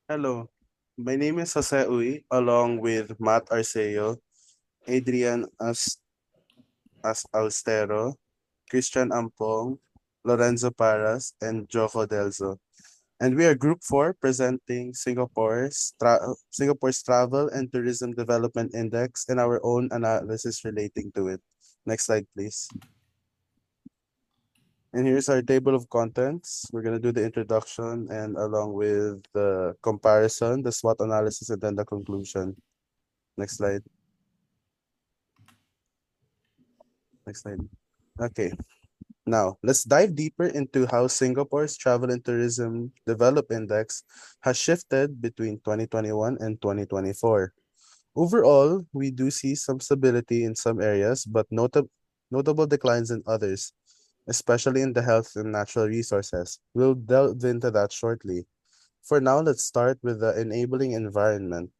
Hello, my name is Jose Uy, along with Matt Arceo, Adrian Austero, Christian Ampong, Lorenzo Paras, and Joco Delizo. And we are Group 4 presenting Singapore's Travel and Tourism Development Index and our own analysis relating to it. Next slide, please. And here's our table of contents. We're going to do the introduction and along with the comparison, the SWOT analysis, and then the conclusion. Next slide. Next slide. Okay. Now, let's dive deeper into how Singapore's Travel and Tourism Develop Index has shifted between 2021 and 2024. Overall, we do see some stability in some areas, but notable declines in others, especially in the health and natural resources. We'll delve into that shortly. For now, let's start with the enabling environment.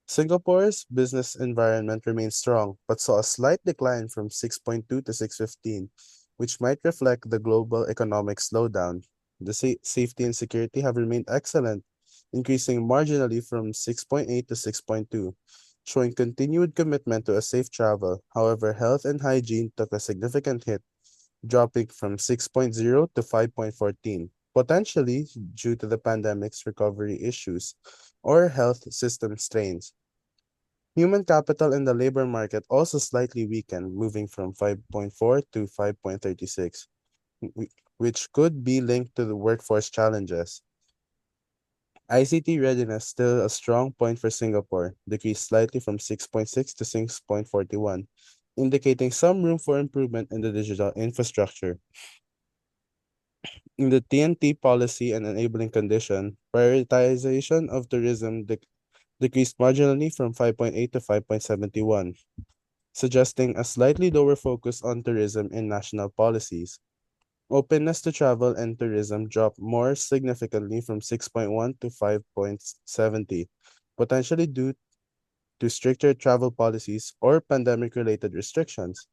Singapore's business environment remains strong, but saw a slight decline from 6.2 to 6.15, which might reflect the global economic slowdown. The safety and security have remained excellent, increasing marginally from 6.8 to 6.2, showing continued commitment to a safe travel. However, health and hygiene took a significant hit, dropping from 6.0 to 5.14, potentially due to the pandemic's recovery issues or health system strains. Human capital in the labor market also slightly weakened, moving from 5.4 to 5.36, which could be linked to the workforce challenges. ICT readiness still a strong point for Singapore, decreased slightly from 6.6 to 6.41, indicating some room for improvement in the digital infrastructure. In the TNT policy and enabling condition, prioritization of tourism decreased marginally from 5.8 to 5.71, suggesting a slightly lower focus on tourism in national policies. Openness to travel and tourism dropped more significantly from 6.1 to 5.70, potentially due to stricter travel policies or pandemic related restrictions.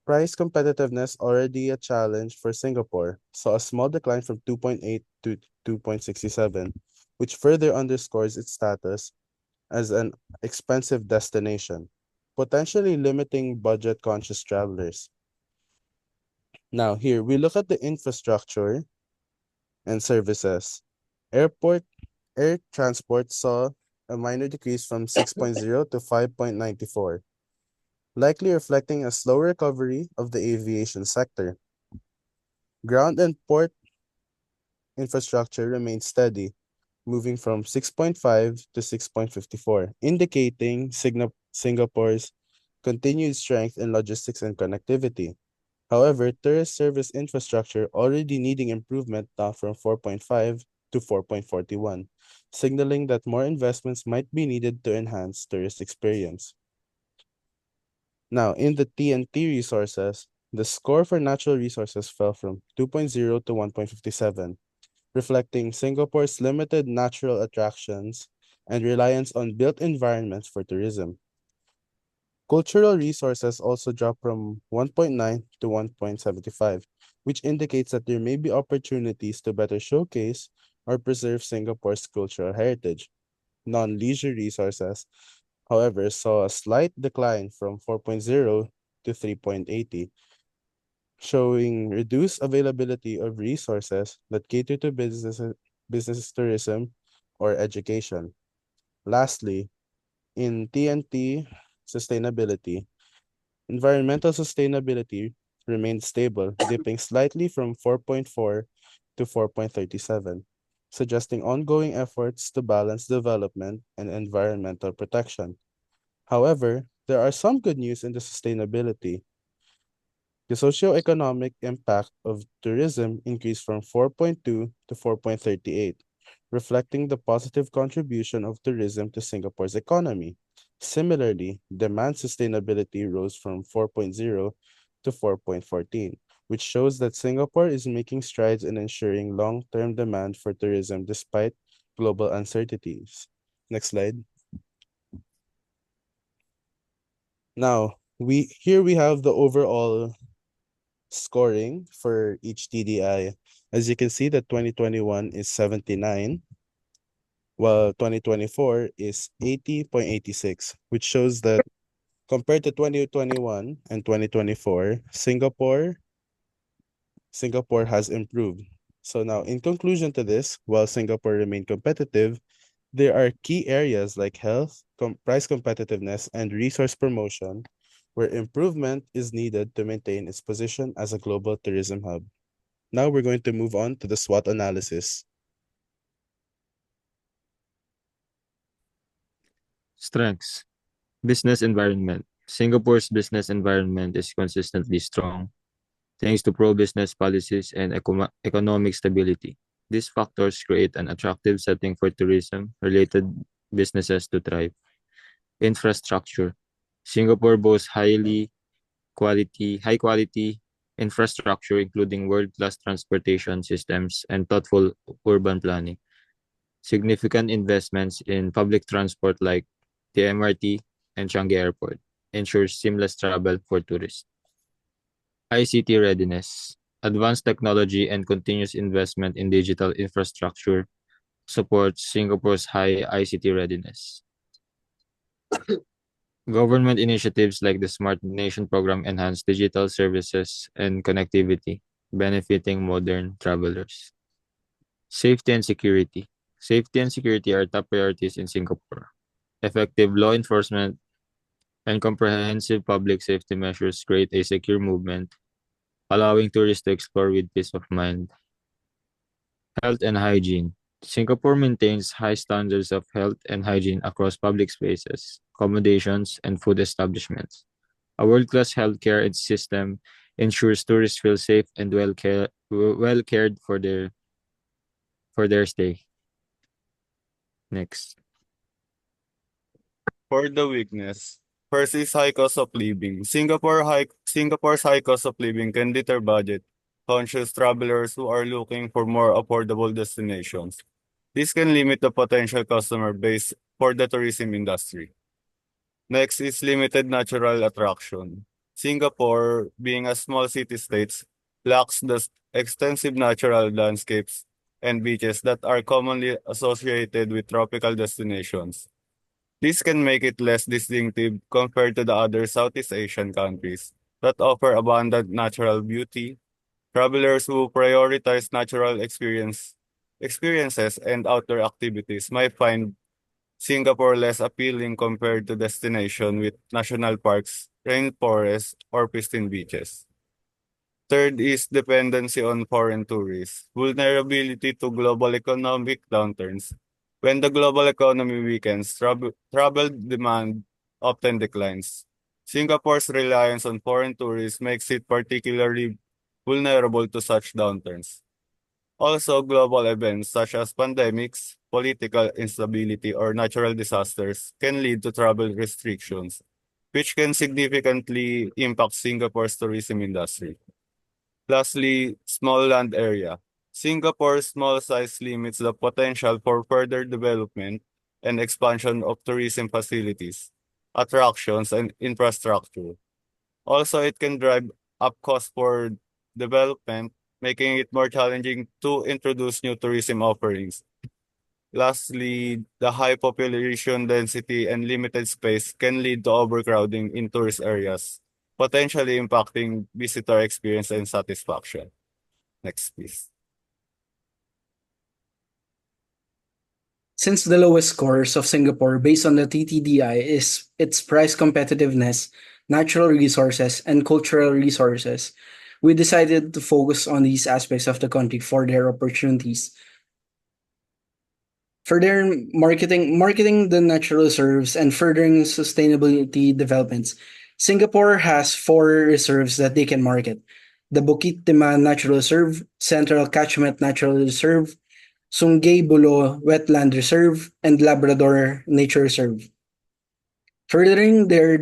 Price competitiveness, already a challenge for Singapore, saw a small decline from 2.8 to 2.67, which further underscores its status as an expensive destination, potentially limiting budget conscious travelers. Now, here we look at the infrastructure and services. Airport air transport saw a minor decrease from 6.0 to 5.94, likely reflecting a slow recovery of the aviation sector. Ground and port infrastructure remained steady, moving from 6.5 to 6.54, indicating Singapore's continued strength in logistics and connectivity. However, tourist service infrastructure already needing improvement now from 4.5 to 4.41, signaling that more investments might be needed to enhance tourist experience. Now, in the TNT resources, the score for natural resources fell from 2.0 to 1.57, reflecting Singapore's limited natural attractions and reliance on built environments for tourism. Cultural resources also dropped from 1.9 to 1.75, which indicates that there may be opportunities to better showcase or preserve Singapore's cultural heritage. Non-leisure resources, however, saw a slight decline from 4.0 to 3.80, showing reduced availability of resources that cater to business tourism, or education. Lastly, in TNT sustainability, environmental sustainability remained stable, dipping slightly from 4.4 to 4.37, suggesting ongoing efforts to balance development and environmental protection. However, there are some good news in the sustainability. The socioeconomic impact of tourism increased from 4.2 to 4.38, reflecting the positive contribution of tourism to Singapore's economy. Similarly, demand sustainability rose from 4.0 to 4.14, which shows that Singapore is making strides in ensuring long-term demand for tourism despite global uncertainties. Next slide. Now, we have the overall scoring for each TDI. As you can see that 2021 is 79, while 2024 is 80.86, which shows that compared to 2021 and 2024, Singapore has improved. So now, in conclusion to this, while Singapore remained competitive, there are key areas like health, price competitiveness, and resource promotion where improvement is needed to maintain its position as a global tourism hub. Now we're going to move on to the SWOT analysis. Strengths. Business environment. Singapore's business environment is consistently strong thanks to pro-business policies and economic stability. These factors create an attractive setting for tourism-related businesses to thrive. Infrastructure. Singapore boasts high quality infrastructure including world-class transportation systems and thoughtful urban planning. Significant investments in public transport like the MRT and Changi Airport ensures seamless travel for tourists. ICT readiness. Advanced technology and continuous investment in digital infrastructure supports Singapore's high ICT readiness. Government initiatives like the Smart Nation program enhance digital services and connectivity, benefiting modern travelers. Safety and security. Safety and security are top priorities in Singapore. Effective law enforcement and comprehensive public safety measures create a secure movement, allowing tourists to explore with peace of mind. Health and hygiene. Singapore maintains high standards of health and hygiene across public spaces, accommodations, and food establishments. A world-class healthcare system ensures tourists feel safe and well cared for their stay. Next. For the weakness, first is high cost of living. Singapore's high cost of living can deter budget conscious travelers who are looking for more affordable destinations. This can limit the potential customer base for the tourism industry. Next is limited natural attraction. Singapore, being a small city-state, lacks the extensive natural landscapes and beaches that are commonly associated with tropical destinations. This can make it less distinctive compared to the other Southeast Asian countries that offer abundant natural beauty. Travelers who prioritize experiences and outdoor activities might find Singapore less appealing compared to destinations with national parks, rainforests, or pristine beaches. Third is dependency on foreign tourists, vulnerability to global economic downturns. When the global economy weakens, travel demand often declines. Singapore's reliance on foreign tourists makes it particularly vulnerable to such downturns. Also, global events such as pandemics, political instability, or natural disasters can lead to travel restrictions, which can significantly impact Singapore's tourism industry. Lastly, small land area. Singapore's small size limits the potential for further development and expansion of tourism facilities, attractions, and infrastructure. Also, it can drive up costs for development, making it more challenging to introduce new tourism offerings. Lastly, the high population density and limited space can lead to overcrowding in tourist areas, potentially impacting visitor experience and satisfaction. Next, please. Since the lowest scores of Singapore based on the TTDI is its price competitiveness, natural resources, and cultural resources, we decided to focus on these aspects of the country for their opportunities. For their marketing the natural reserves and furthering sustainability developments, Singapore has four reserves that they can market: the Bukit Timah Natural Reserve, Central Catchment Natural Reserve, Sungay Bulo Wetland Reserve, and Labrador Nature Reserve. Furthering their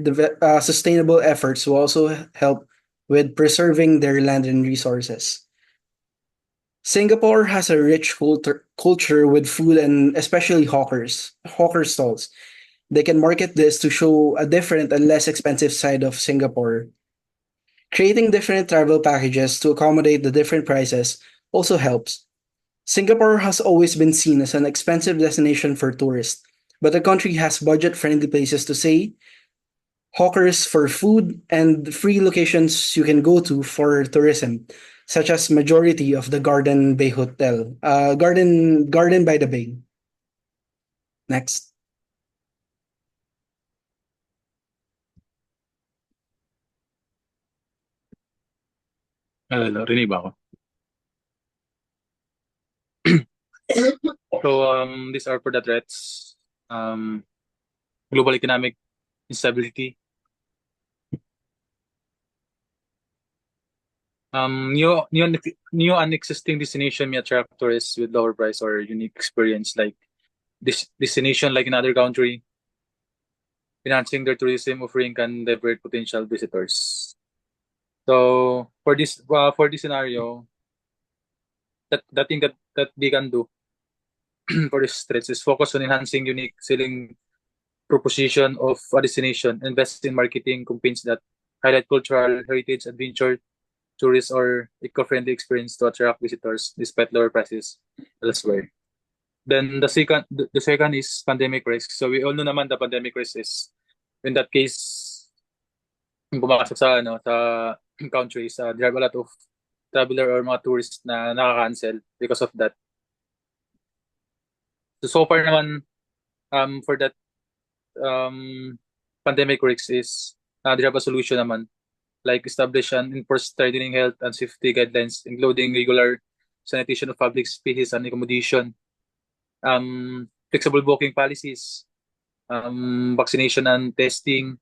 sustainable efforts will also help with preserving their land and resources. Singapore has a rich culture with food and especially hawker stalls. They can market this to show a different and less expensive side of Singapore. Creating different travel packages to accommodate the different prices also helps. Singapore has always been seen as an expensive destination for tourists, but the country has budget friendly places to stay, hawkers for food, and free locations you can go to for tourism, such as majority of the Garden Bay Hotel, Garden by the Bay. Next. Hello, rinig ba ako? So these are for the threats. Global economic instability. New and existing destination may attract tourists with lower price or unique experience, like this destination like in other country. Enhancing their tourism offering can divert potential visitors. So for this scenario, that thing that they can do for these threats is focus on enhancing unique selling proposition of a destination, invest in marketing campaigns that highlight cultural heritage, adventure, tourist, or eco-friendly experience to attract visitors despite lower prices elsewhere. Then the second is pandemic risk. So we all know naman the pandemic risk is in that case yung pumasok sa countries, there are a lot of traveler or mga tourists na nakaka-cancel because of that. So far naman for that pandemic risks is they have a solution naman, like establish and enforce strengthening health and safety guidelines, including regular sanitation of public spaces and accommodation, flexible booking policies, vaccination and testing.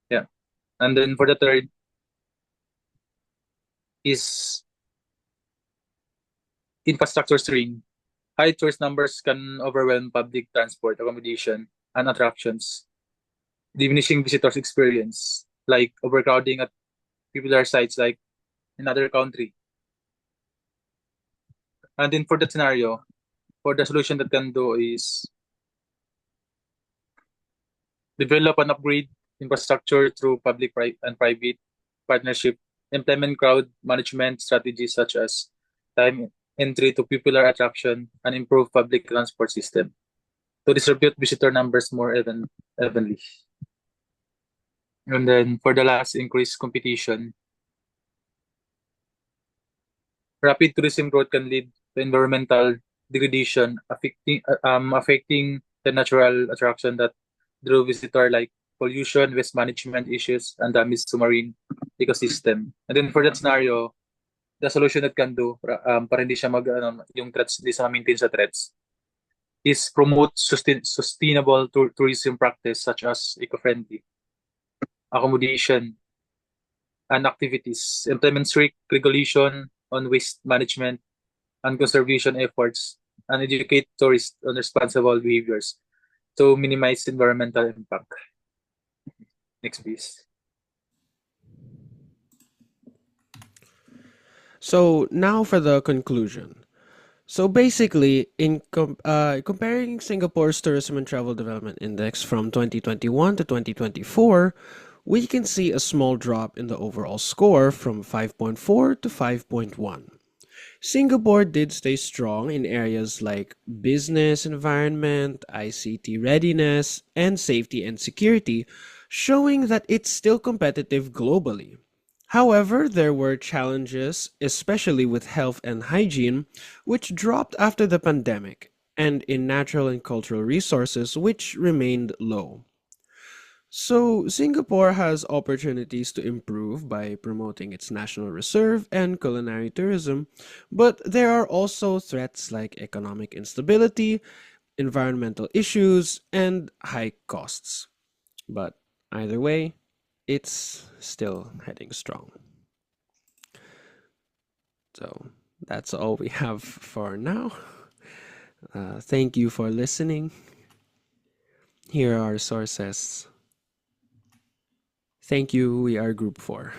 Yeah. And then for the third is infrastructure strain. High tourist numbers can overwhelm public transport, accommodation, and attractions, diminishing visitors' experience, like overcrowding at popular sites like in other country. And then for that scenario, for the solution that can do is develop and upgrade infrastructure through public and private partnership, implement crowd management strategies such as time entry to popular attraction, and improve public transport system to distribute visitor numbers more evenly. And then for the last, increase competition. Rapid tourism growth can lead to environmental degradation, affecting the natural attraction that drew visitor, like pollution, waste management issues, and damage to marine ecosystem. And then for that scenario, the solution that can do para hindi siya yung threats, hindi siya maintain sa threats, is promote sustainable tourism practice such as eco-friendly accommodation and activities, implement strict regulation on waste management and conservation efforts, and educate tourists on responsible behaviors to minimize environmental impact. Next, please. So now for the conclusion. So basically, in comparing Singapore's Tourism and Travel Development Index from 2021 to 2024, we can see a small drop in the overall score from 5.4 to 5.1. Singapore did stay strong in areas like business environment, ICT readiness, and safety and security, showing that it's still competitive globally. However, there were challenges, especially with health and hygiene, which dropped after the pandemic, and in natural and cultural resources, which remained low. So, Singapore has opportunities to improve by promoting its national reserve and culinary tourism, but there are also threats like economic instability, environmental issues, and high costs. But either way, it's still heading strong. So, that's all we have for now. Thank you for listening. Here are our sources. Thank you. We are Group 4.